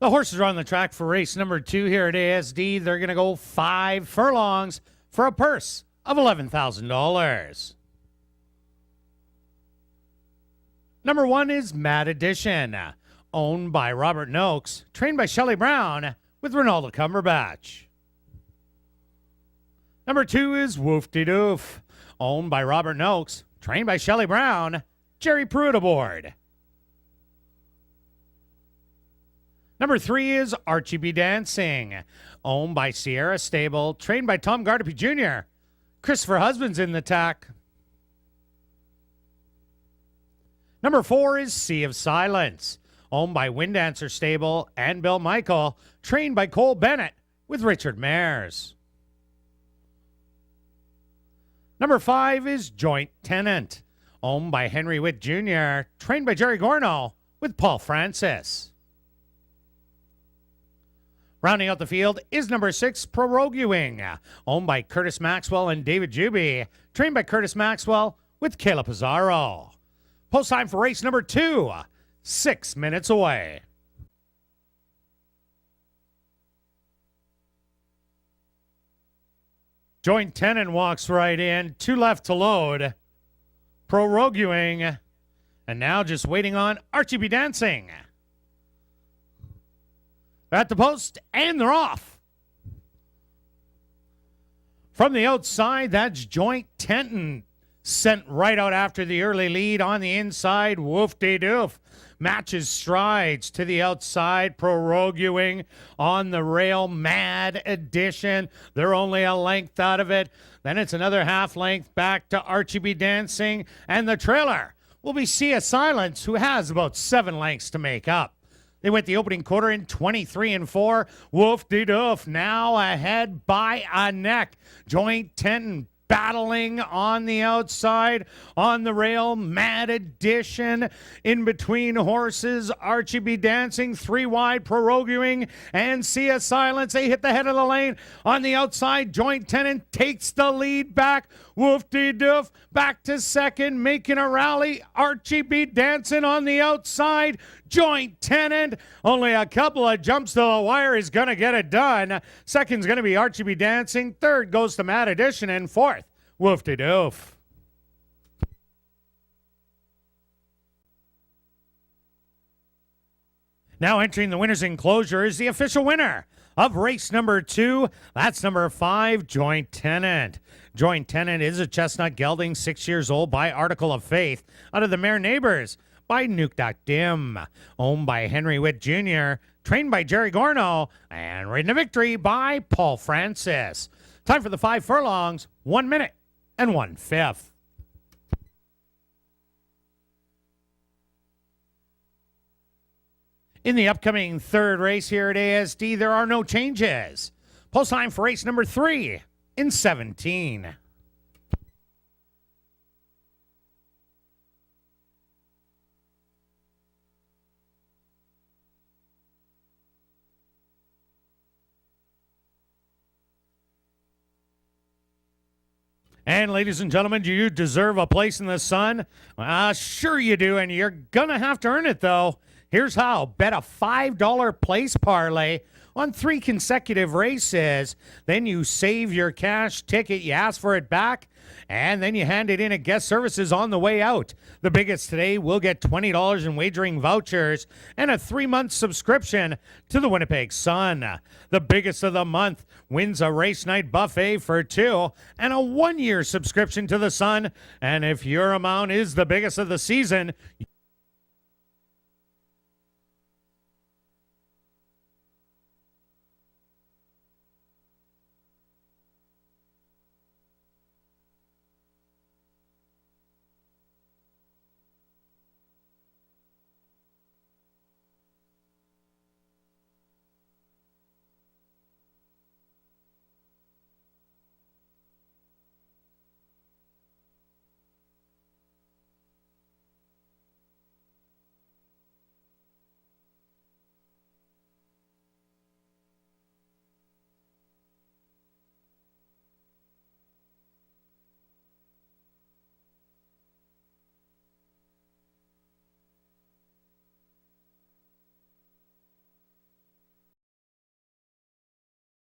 The horses are on the track for race number 2 here at ASD. They're going to go 5 furlongs for a purse of $11,000. Number 1 is Mad Edition, owned by Robert Noakes, trained by Shelley Brown with Renaldo Cumberbatch. Number 2 is WOUF DOUF, owned by Robert Noakes, trained by Shelley Brown, Jerry Pruitt aboard. Number 3 is ARCHYBDANCING, owned by Sierra Stable, trained by Tom Gardipy Jr. Christopher Husband's in the tack. Number 4 is Sea of Silence, owned by Windancer Stable and Bill Michael, trained by Cole Bennett with Richard Mares. Number 5 is Joint Tenant, owned by Henry Witt Jr., trained by Jerry Gourneau with Paul Francis. Rounding out the field is number 6, Proroguing, owned by Curtis Maxwell and David Juby, trained by Curtis Maxwell with Caleb Pizarro. Post time for race number 2, 6 minutes away. Joint Tenant walks right in, 2 left to load. Proroguing, and now just waiting on ARCHYBDANCING. They're at the post, and they're off. From the outside, that's Joint Tenant, sent right out after the early lead. On the inside, WOUF DOUF matches strides to the outside. Proroguing on the rail. Mad Edition, they're only a length out of it. Then it's another half length back to ARCHYBDANCING, and the trailer will be Sea of Silence, who has about 7 lengths to make up. They went the opening quarter in 23-4. WOUF DOUF now ahead by a neck. Joint Tenant battling on the outside, on the rail. Mad Edition in between horses. ARCHYBDANCING 3 wide. Proroguing and Sea of Silence. They hit the head of the lane. On the outside, Joint Tenant takes the lead back. WOUF DOUF back to second, making a rally. ARCHYBDANCING on the outside. Joint Tenant, only a couple of jumps to the wire, is going to get it done. Second's going to be ARCHYBDANCING. Third goes to Mad Edition. And fourth, WOUF DOUF. Now entering the winner's enclosure is the official winner of race number 2. That's number 5, Joint Tenant. Joint Tenant is a chestnut gelding, 6 years old, by Article of Faith, out of the mare Neighbors by Nuke Dim, owned by Henry Witt Jr., trained by Jerry Gourneau, and ridden to victory by Paul Francis. Time for the 5 furlongs, 1 minute and 1/5. In the upcoming third race here at ASD, there are no changes. Post time for race number 3 in 17. And ladies and gentlemen, do you deserve a place in the sun? Sure you do, and you're going to have to earn it, though. Here's how. Bet a $5 place parlay on 3 consecutive races. Then you save your cash ticket, you ask for it back, and then you hand it in at guest services on the way out. The biggest today will get $20 in wagering vouchers and a 3-month subscription to the Winnipeg Sun. The biggest of the month wins a race night buffet for 2 and a 1-year subscription to the Sun. And if your amount is the biggest of the season,